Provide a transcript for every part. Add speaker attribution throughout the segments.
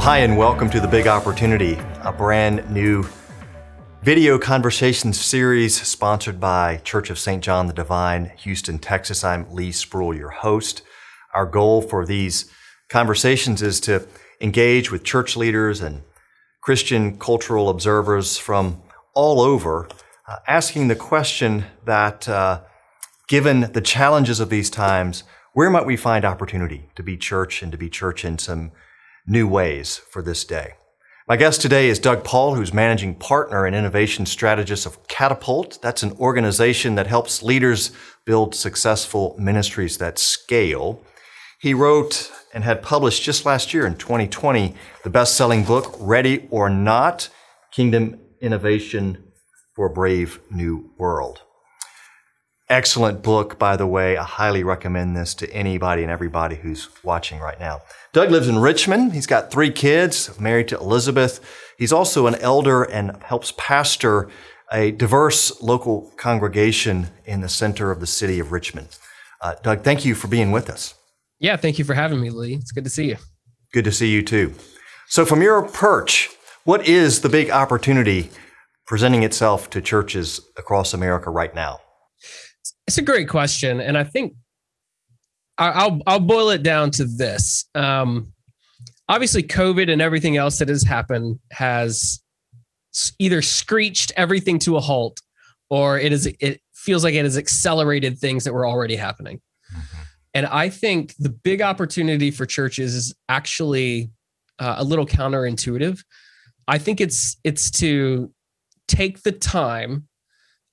Speaker 1: Well, hi, and welcome to The Big Opportunity, a brand new video conversation series sponsored by Church of St. John the Divine, Houston, Texas. I'm Leigh Spruill, your host. Our goal for these conversations is to engage with church leaders and Christian cultural observers from all over, asking the question that, given the challenges of these times, where might we find opportunity to be church and to be church in some new ways for this day? My guest today is Doug Paul, who's managing partner and innovation strategist of Catapult. That's an organization that helps leaders build successful ministries that scale. He wrote and had published just last year in 2020 the best-selling book, Ready or Not, Kingdom Innovation for a Brave New World. Excellent book, by the way. I highly recommend this to anybody and everybody who's watching right now. Doug lives in Richmond. He's got 3 kids, married to Elizabeth. He's also an elder and helps pastor a diverse local congregation in the center of the city of Richmond. Doug, thank you for being with us.
Speaker 2: Yeah, thank you for having me, Leigh. It's good to see you.
Speaker 1: Good to see you too. So from your perch, what is the big opportunity presenting itself to churches across America right now?
Speaker 2: It's a great question, and I think I'll boil it down to this. Obviously, COVID and everything else that has happened has either screeched everything to a halt, or it feels like it has accelerated things that were already happening. Mm-hmm. And I think the big opportunity for churches is actually a little counterintuitive. I think it's to take the time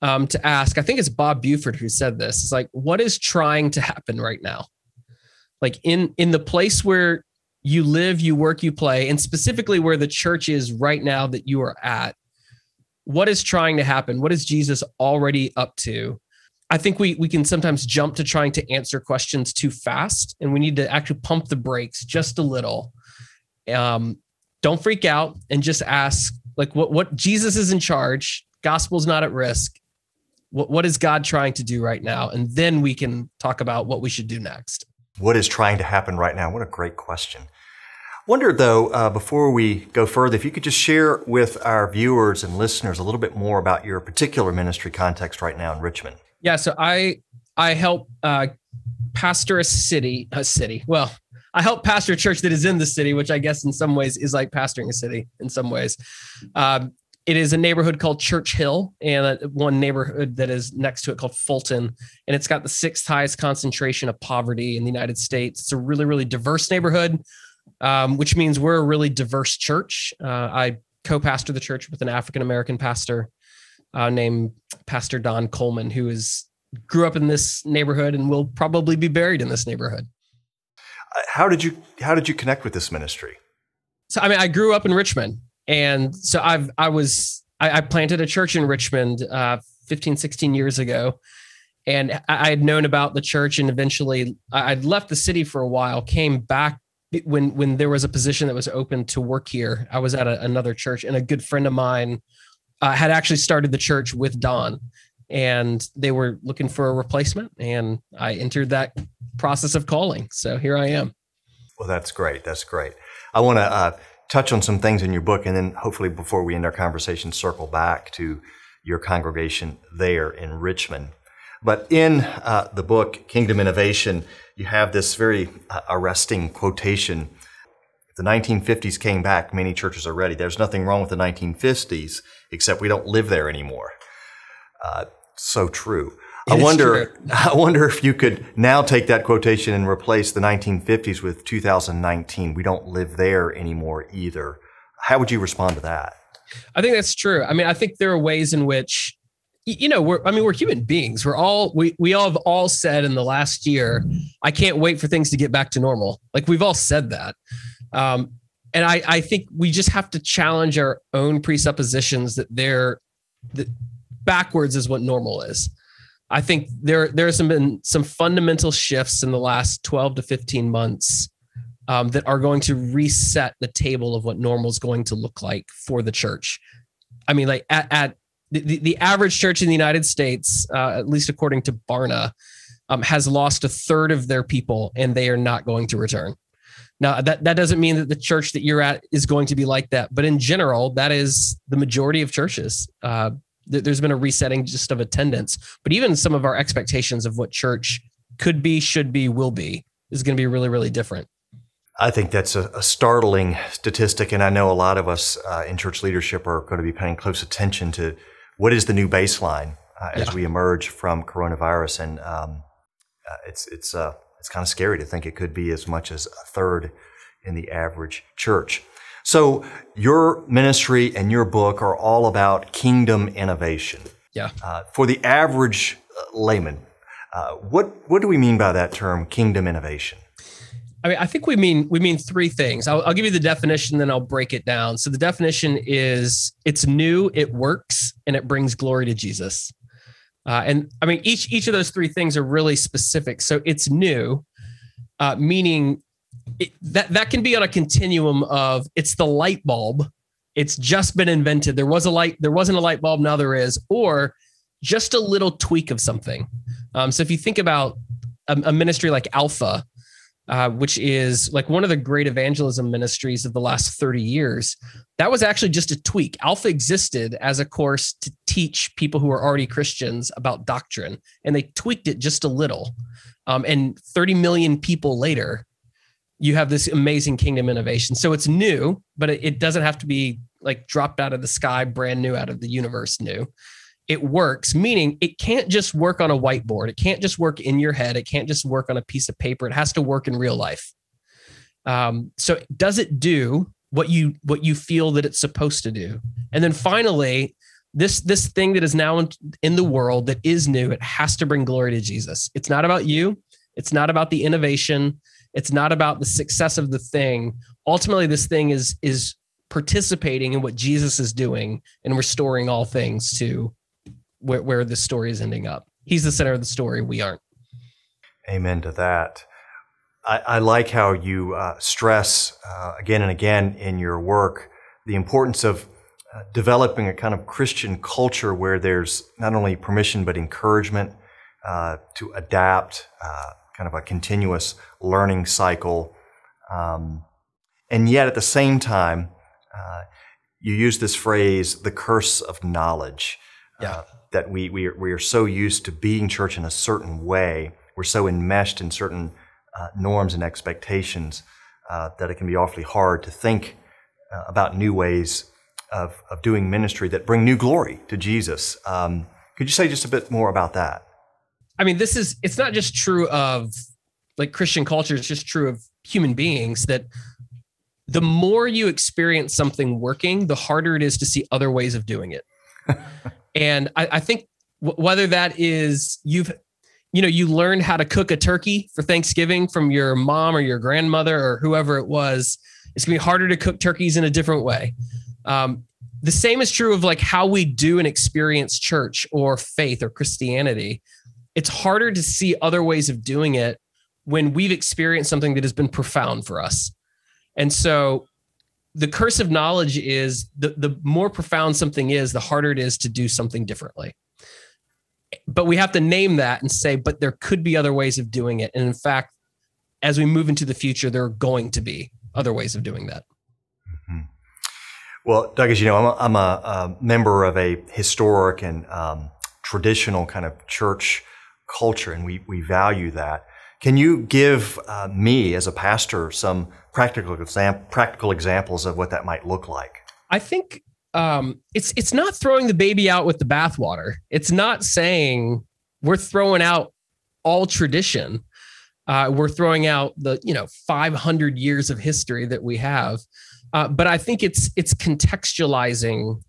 Speaker 2: to ask. I think it's Bob Buford who said this. It's like, what is trying to happen right now? Like in the place where you live, you work, you play, and specifically where the church is right now that you are at, what is trying to happen? What is Jesus already up to? I think we can sometimes jump to trying to answer questions too fast, and we need to actually pump the brakes just a little. Don't freak out and just ask, like, what Jesus is in charge. Gospel's not at risk. What is God trying to do right now? And then we can talk about what we should do next.
Speaker 1: What is trying to happen right now? What a great question. Wonder, though, before we go further, if you could just share with our viewers and listeners a little bit more about your particular ministry context right now in Richmond.
Speaker 2: Yeah, so I help pastor a city. Well, I help pastor a church that is in the city, which I guess in some ways is like pastoring a city in some ways. It is a neighborhood called Church Hill, and one neighborhood that is next to it called Fulton. And it's got the 6th highest concentration of poverty in the United States. It's a really, really diverse neighborhood, which means we're a really diverse church. I co-pastor the church with an African-American pastor named Pastor Don Coleman, who grew up in this neighborhood and will probably be buried in this neighborhood.
Speaker 1: How did you connect with this ministry?
Speaker 2: So, I grew up in Richmond. And so I planted a church in Richmond 15, 16 years ago. And I had known about the church, and eventually I'd left the city for a while, came back when there was a position that was open to work here. I was at another church, and a good friend of mine had actually started the church with Don, and they were looking for a replacement. And I entered that process of calling. So here I am.
Speaker 1: Well, that's great. That's great. I want to touch on some things in your book, and then hopefully before we end our conversation, circle back to your congregation there in Richmond. But in the book, Kingdom Innovation, you have this very arresting quotation. If the 1950s came back, many churches are ready. There's nothing wrong with the 1950s, except we don't live there anymore. So true. I wonder if you could now take that quotation and replace the 1950s with 2019. We don't live there anymore either. How would you respond to that?
Speaker 2: I think that's true. I think there are ways in which, we're human beings. We all have all said in the last year, I can't wait for things to get back to normal. Like, we've all said that. And I think we just have to challenge our own presuppositions that backwards is what normal is. I think there's been some fundamental shifts in the last 12 to 15 months that are going to reset the table of what normal is going to look like for the church. Like at the average church in the United States, at least according to Barna, has lost a third of their people, and they are not going to return. Now, that doesn't mean that the church that you're at is going to be like that. But in general, that is the majority of churches. There's been a resetting just of attendance. But even some of our expectations of what church could be, should be, will be is going to be really, really different.
Speaker 1: I think that's a startling statistic. And I know a lot of us in church leadership are going to be paying close attention to what is the new baseline as we emerge from coronavirus. And it's kind of scary to think it could be as much as a third in the average church. So your ministry and your book are all about kingdom innovation.
Speaker 2: Yeah.
Speaker 1: For the average layman, what do we mean by that term, kingdom innovation?
Speaker 2: I mean, I think we mean three things. I'll give you the definition, then I'll break it down. So the definition is it's new, it works, and it brings glory to Jesus. And I mean, each of those three things are really specific. So it's new, meaning that can be on a continuum of it's the light bulb. It's just been invented. There wasn't a light bulb, now there is, or just a little tweak of something. So if you think about a ministry like Alpha, which is like one of the great evangelism ministries of the last 30 years, that was actually just a tweak. Alpha existed as a course to teach people who are already Christians about doctrine, and they tweaked it just a little. And 30 million people later, you have this amazing kingdom innovation. So it's new, but it doesn't have to be like dropped out of the sky, brand new out of the universe new. It works, meaning it can't just work on a whiteboard. It can't just work in your head. It can't just work on a piece of paper. It has to work in real life. So does it do what you feel that it's supposed to do? And then finally, this thing that is now in the world that is new, it has to bring glory to Jesus. It's not about you. It's not about the innovation. It's not about the success of the thing. Ultimately, this thing is participating in what Jesus is doing and restoring all things to where the story is ending up. He's the center of the story. We aren't. Amen
Speaker 1: to that. I like how you stress again and again in your work the importance of developing a kind of Christian culture where there's not only permission but encouragement to adapt, kind of a continuous learning cycle. And yet at the same time, you use this phrase, the curse of knowledge. That we are so used to being church in a certain way. We're so enmeshed in certain norms and expectations that it can be awfully hard to think about new ways of doing ministry that bring new glory to Jesus. Could you say just a bit more about that?
Speaker 2: I mean, it's not just true of like Christian culture, it's just true of human beings that the more you experience something working, the harder it is to see other ways of doing it. And I think whether that is you learned how to cook a turkey for Thanksgiving from your mom or your grandmother or whoever it was, it's gonna be harder to cook turkeys in a different way. The same is true of like how we do and experience church or faith or Christianity. It's harder to see other ways of doing it when we've experienced something that has been profound for us. And so the curse of knowledge is the more profound something is, the harder it is to do something differently. But we have to name that and say, but there could be other ways of doing it. And in fact, as we move into the future, there are going to be other ways of doing that.
Speaker 1: Mm-hmm. Well, Doug, as you know, I'm a member of a historic and traditional kind of church culture, and we value that. Can you give me as a pastor some practical examples of what that might look like?
Speaker 2: I think it's not throwing the baby out with the bathwater. It's not saying we're throwing out all tradition. We're throwing out the 500 years of history that we have. But I think it's contextualizing.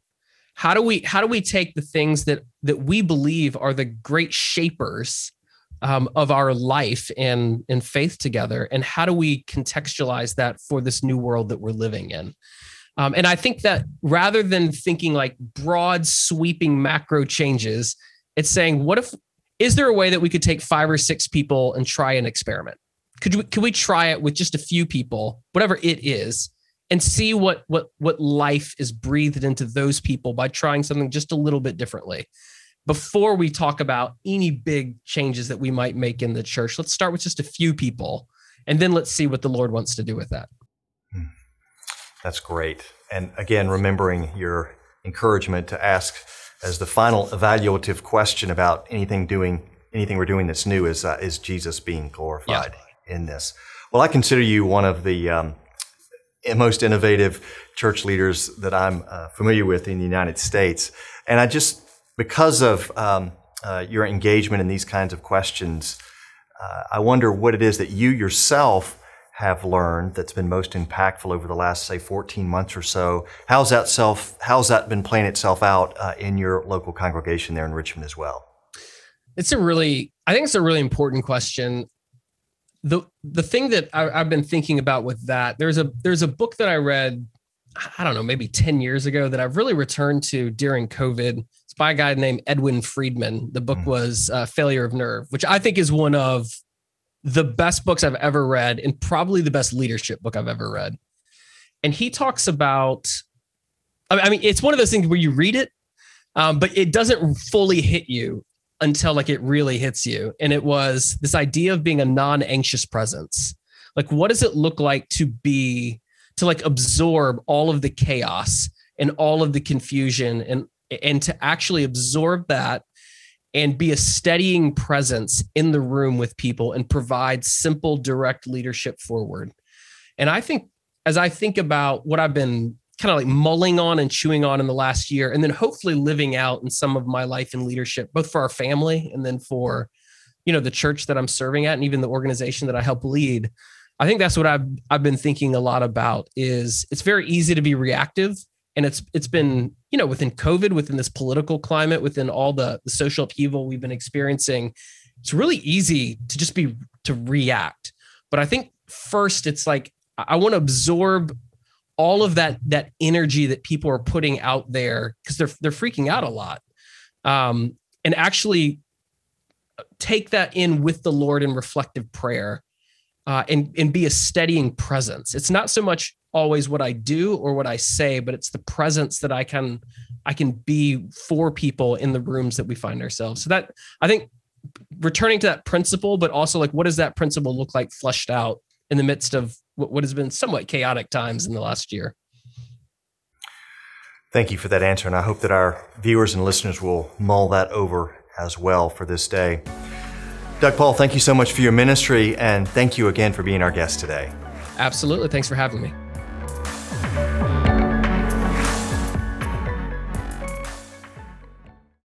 Speaker 2: How do we take the things that we believe are the great shapers of our life and faith together, and how do we contextualize that for this new world that we're living in? And I think that rather than thinking like broad sweeping macro changes, it's saying, is there a way that we could take 5 or 6 people and try an experiment? Could we try it with just a few people, whatever it is, and see what life is breathed into those people by trying something just a little bit differently? Before we talk about any big changes that we might make in the church, let's start with just a few people And then let's see what the Lord wants to do with that.
Speaker 1: That's great. And again, remembering your encouragement to ask as the final evaluative question about anything we're doing that's new is Jesus being glorified in this? Well, I consider you one of the most innovative church leaders that I'm familiar with in the United States. And I just, because of your engagement in these kinds of questions, I wonder what it is that you yourself have learned that's been most impactful over the last, say, 14 months or so. How's that been playing itself out in your local congregation there in Richmond as well?
Speaker 2: I think it's a really important question. The thing that I've been thinking about with that, there's a book that I read, I don't know, maybe 10 years ago that I've really returned to during COVID. It's by a guy named Edwin Friedman. The book was Failure of Nerve, which I think is one of the best books I've ever read and probably the best leadership book I've ever read. And he talks about, I mean, it's one of those things where you read it, but it doesn't fully hit you until like it really hits you. And it was this idea of being a non-anxious presence. Like, what does it look like to like absorb all of the chaos and all of the confusion and to actually absorb that and be a steadying presence in the room with people and provide simple, direct leadership forward. And I think as I think about what I've been kind of like mulling on and chewing on in the last year, and then hopefully living out in some of my life in leadership, both for our family and then for, the church that I'm serving at and even the organization that I help lead, I think that's what I've been thinking a lot about. Is it's very easy to be reactive. And it's been, within COVID, within this political climate, within all the social upheaval we've been experiencing, it's really easy to react. But I think first it's like, I want to absorb all of that energy that people are putting out there because they're freaking out a lot, and actually take that in with the Lord in reflective prayer, and be a steadying presence. It's not so much always what I do or what I say, but it's the presence that I can be for people in the rooms that we find ourselves. So that, I think, returning to that principle, but also like, what does that principle look like fleshed out in the midst of what has been somewhat chaotic times in the last year?
Speaker 1: Thank you for that answer. And I hope that our viewers and listeners will mull that over as well for this day. Doug Paul, thank you so much for your ministry. And thank you again for being our guest today.
Speaker 2: Absolutely. Thanks for having me.